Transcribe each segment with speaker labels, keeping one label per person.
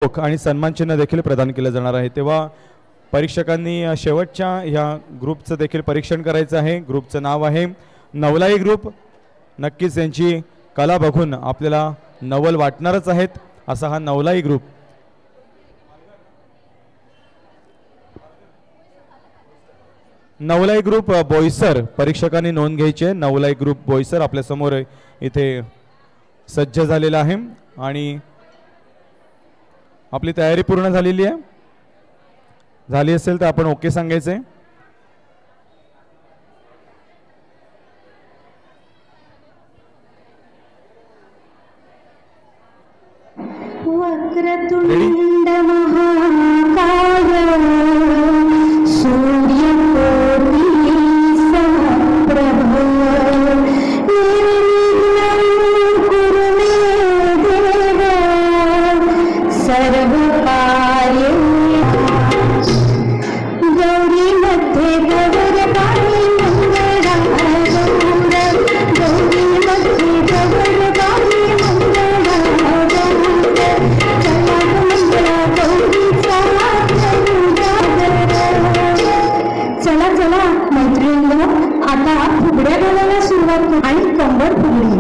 Speaker 1: आणि सन्मान चिन्ह देखील प्रदान केलं जाणार आहे। तेव्हा परीक्षकांनी शेवटच्या ह्या ग्रुपचं देखील परीक्षण करायचं आहे। ग्रुपचं नाव आहे नवलाई ग्रुप। नक्कीच यांची कला बघून आपल्याला नवल वाटणारच आहेत असा हा नवलाई ग्रुप। नवलाई ग्रुप बोईसर परीक्षकांनी नोंद घ्यायची आहे। नवलाई ग्रुप बोईसर आपल्या समोर इथे सज्ज झालेला आहे आणि आपली तयारी पूर्ण झालेली आहे। झाली असेल तर आपण ओके सांगायचे।
Speaker 2: वक्रतुंड महाकाय सूर्यकोटि समप्रभ निर्विघ्नं कुरु मे देव सर्वकार्येषु गौरी मध्ये गौरवाणी मंगला गौरी मध्ये गौरवाणी मंगला चला चला मैत्रिणींनो, आता फुगड्या घालायला सुरुवात करू आणि कंबर फुगडी।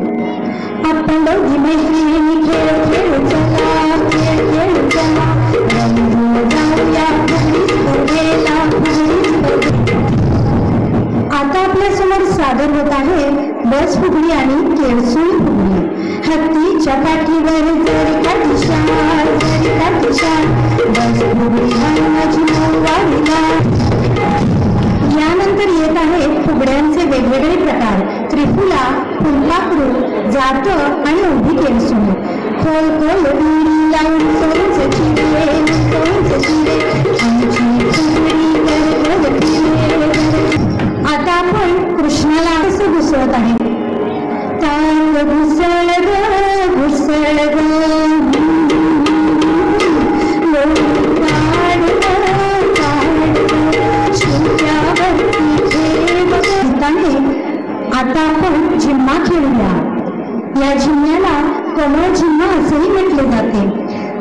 Speaker 2: आपण दोघी मैत्रिणी खेळ खेळू चला, खेळ खेळू चला, रंगून जाऊया फुगडीला आता आपल्या समोर सादर होत आहे बस फुगडी आणि केळसूळ फुगडी। हत्तीच्या काठीवर जरी का दिशा बस फुगडी माझी नऊवारीला। यानंतर येत आहे फुगड्यांचे वेगवेगळे प्रकार। त्रिफुला, फुलपाखरू, जात आणि उभी केळसूळ। खोल खोल बिडी लावून सोनचे चिरे आमची फुगडी गरगद फिरे। आता आपण कृष्णाला असं घुसळत आहे। तांग घुसळ ग आता आपण झिम्मा खेळूया। या झिम्म्याला कमळ झिम्मा असेही म्हटले जाते।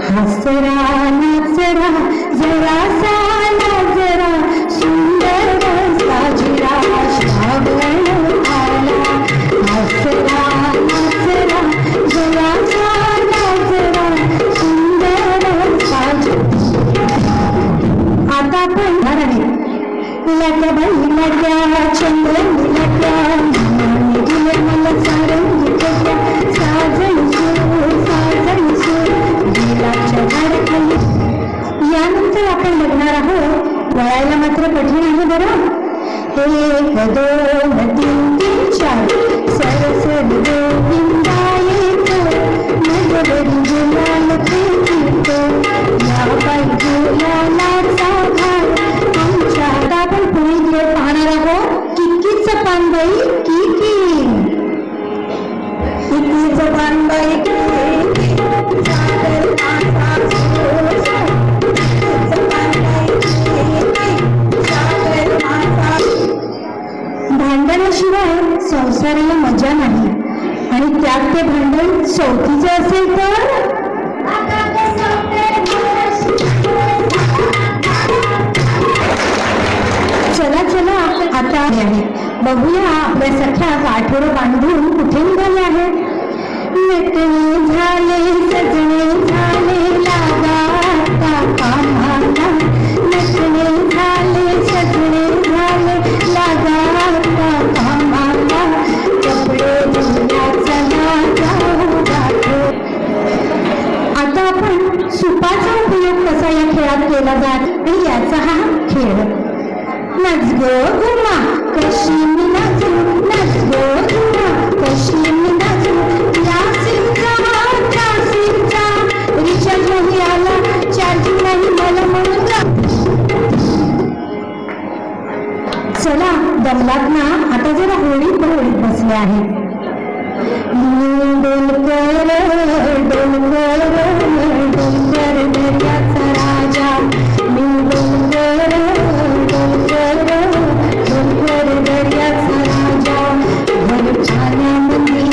Speaker 2: हसरा नाचरा जरासा नाचरा सुंदर साजरा श्रावण आला। हसरा नाचरा जरासा नाचरा सुंदर साजरा। आता आपण आहे लग्या बाई लग्या चंद्रन लग्या दिले मला सारंगी लग्या साजण सूर दिलाच्या झाडाखाली। यानंतर आपण बघणार आहोत, वळायला मात्र कठीण आहे बरं। 1 2 3 4 सरसर गोविंदाय नगरी गुलाल प्रीतो या बाई गुलालाचा भार आमच्या। आता आपण पुढे खेळ पाहणार आहोत किक्कीचं पानबाई किक्कीचं पानबाई भांडणाशिवाय संसाराला मजा नाही आणि त्यात ते भांडण सौतीचं असेल तर चला चला आता आहे बघूया आपल्या सख्या गाठोडं बांधून कुठे निघाले आहेत। नटणे झाले सजणे झाले लागा कामाला नटणे झाले सजणे झाले लागा कामाला कपडे धुण्याचा जाऊ गाठो। आता आपण सुपाचा उपयोग कसा या खेळात केला जातो याचा हा खेळ। नाच गो घुमा कशी मी नाचू नाच गो घुमा कशी मी नाचू या सिंचा रिचार्ज नाही आला चार्जिंग नाही मला म्हणून चला दमलात ना, आता जरा होळीत बसले आहे। डोलकर दर्याचा राजा डोलकर दर्याचा राजा घर पाण्यामध्ये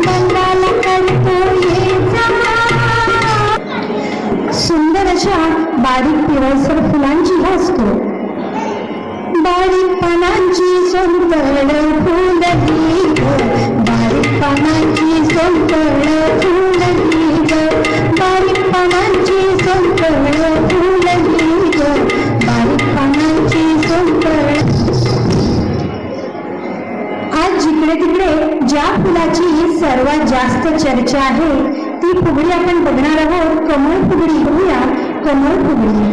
Speaker 2: बंगाला करतो ये जा सुंदर अशा बारीक पिवळसर फुलांची असतो. बारीक पानांची सोंतळ फुलली ग, बारीक पानांची सोंतळ फुलली ग, बारीक पानांची सोंतळ फुलली ग, बारीक पानांची सोंतळ. आज जिकडे तिकडे ज्या फुलाची सर्वात जास्त चर्चा आहे ती फुगडी आपण बघणार आहोत. कमळ फुगडी बघूया. कमळ फुगडी.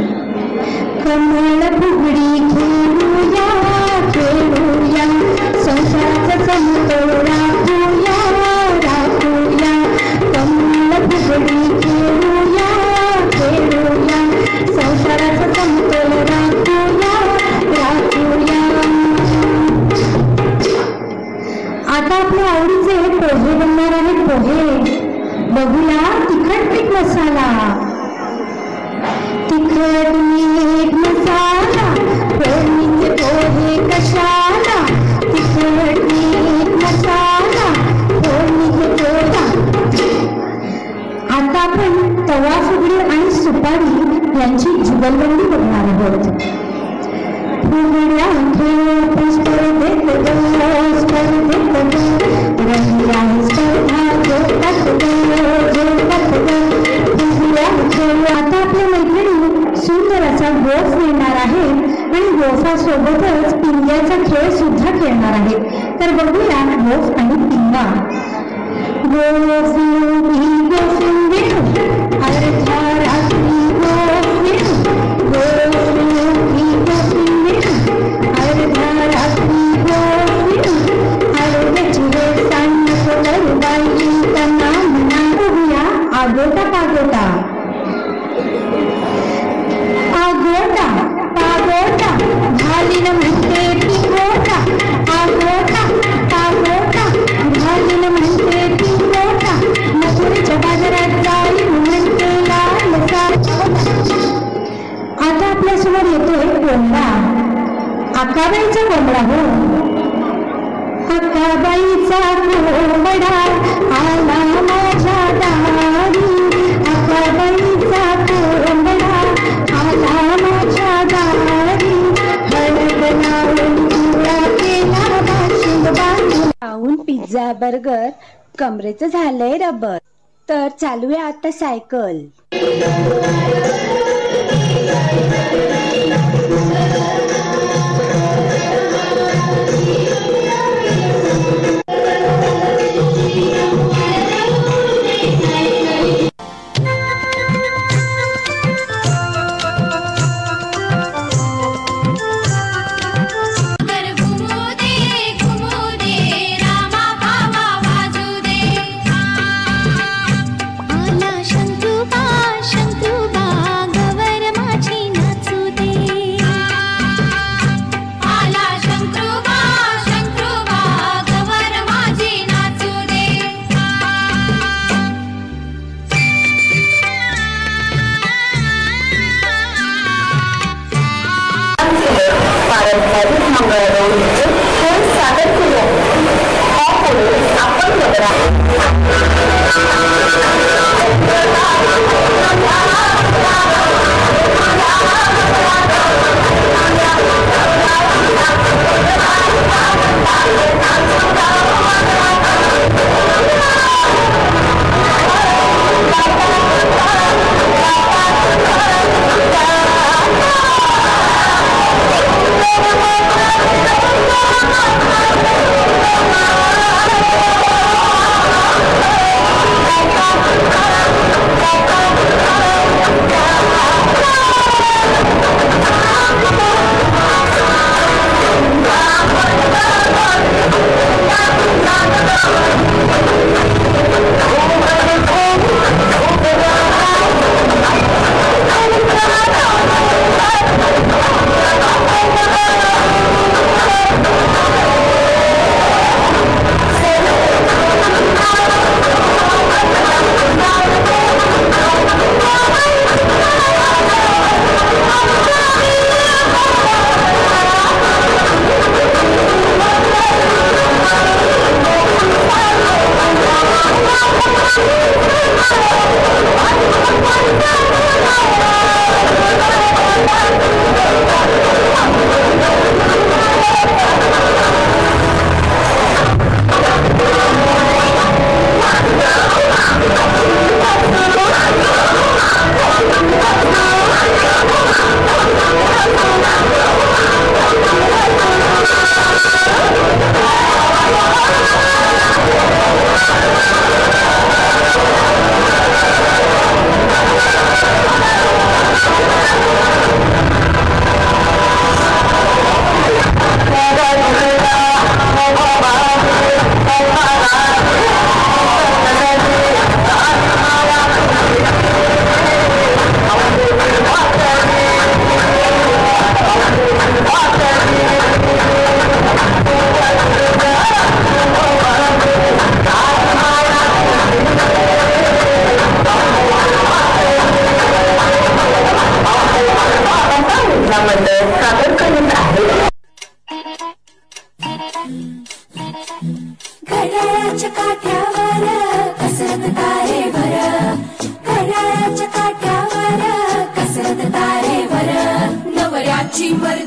Speaker 2: कमळ फुगडी खेळूया खेळूया, संसाराचा समतोल राखूया राखूया. कमळ फुगडी खेळूया खेळूया, संसाराचा समतोल राखूया राखूया. आता आपल्या आवडीचे पोहे बनणार आहेत. पोहे बघूया. तिखट मीठ मसाला. तिखट मीठ मसाला, फोडणीचे पोहे कशाला. तिखट मीठ मसाला, फोडणीचे पोहे. आता आपण तवा फुगडी आणि सुपारी यांची जुगलबंदी बघणार आहोत. फुगड्या खेळ स्पर्धेत स्पर्धेत रंगीला स्पर्धा जोरात जोरात फुगड्या खेळ. आता आपल्या मैत्रिणी सुंदर असा गोफ येणार आहे आणि गोफासोबतच पिंग्याचा खेळ सुद्धा खेळणार आहेत. तर बघूया गोफ आणि पिंगा. गोफ अर्धा रात्री गोफ गोफ अर्धा रात्री गोफ अर्ध्याची वेळ सांग बाई त्यांना म्हणा. बघूया आगोटा पागोटा. आगोटा पागोटा घालीन म्हणते पिंगोटा. आगोटा पागोटा घालीन म्हणते पिंगोटा, मथुरेच्या बाजारात जाई म्हणते लाल सागोटा. आता आपल्यासमोर येतोय कोंबडा. अक्काबाईचा कोंबडा. हो, अक्काबाईचा कोंबडा आला माझ्या दारी. अक्काबाईचा कोंबडा आला माझ्या दारी. हळद लावून पिवळा केला बाशिंग बांधून.
Speaker 3: खाऊन पिझ्झा बर्गर कमरेचं झालंय रबर. तर चालूया आता सायकल.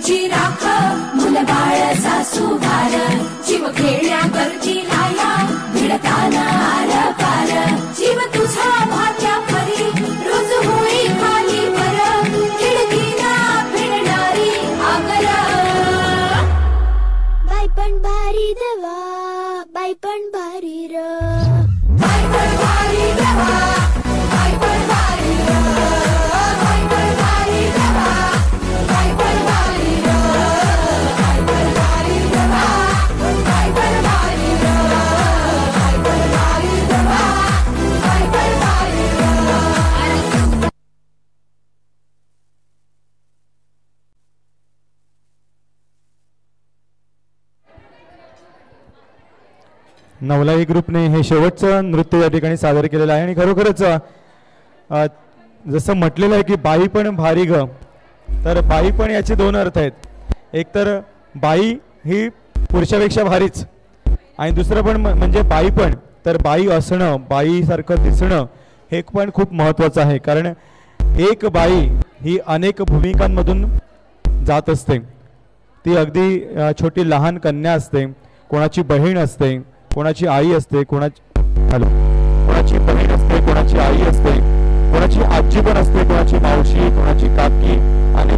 Speaker 4: घरची राख मुलबाळ सासू भार जीव खेळण्या करची लाया भिडताना आर पार जीव तुझा भाग्या परी रोज होई खाली वर खिडकीना फिरणारी आगर बाई पण भारी देवा बाई पण भारी र बाई पण भारी देवा बाई पण भारी र बाई पण भारी देवा बाई पण भारी र बाई पण भारी देवा बाई पण भारी र बाई पण भारी देवा बाई पण भारी र
Speaker 1: नवलाई ग्रुपने हे शेवटचं नृत्य या ठिकाणी सादर केलेलं आहे आणि खरोखरच जसं म्हटलेलं आहे की बाई पण भारी ग, तर बाई पण याचे दोन अर्थ आहेत. एक तर बाई ही पुरुषापेक्षा भारीच आणि दुसरं पण म्हणजे बाई पण, तर बाई असणं बाईसारखं दिसणं हे पण खूप महत्त्वाचं आहे. कारण एक बाई ही अनेक भूमिकांमधून जात असते. ती अगदी छोटी लहान कन्या असते, कोणाची बहीण असते, कोणाची आई असते, कोणाची बहीण असते, कोणाची आई असते, कोणाची आजी पण असते, कोणाची मावशी, कोणाची काकी आणि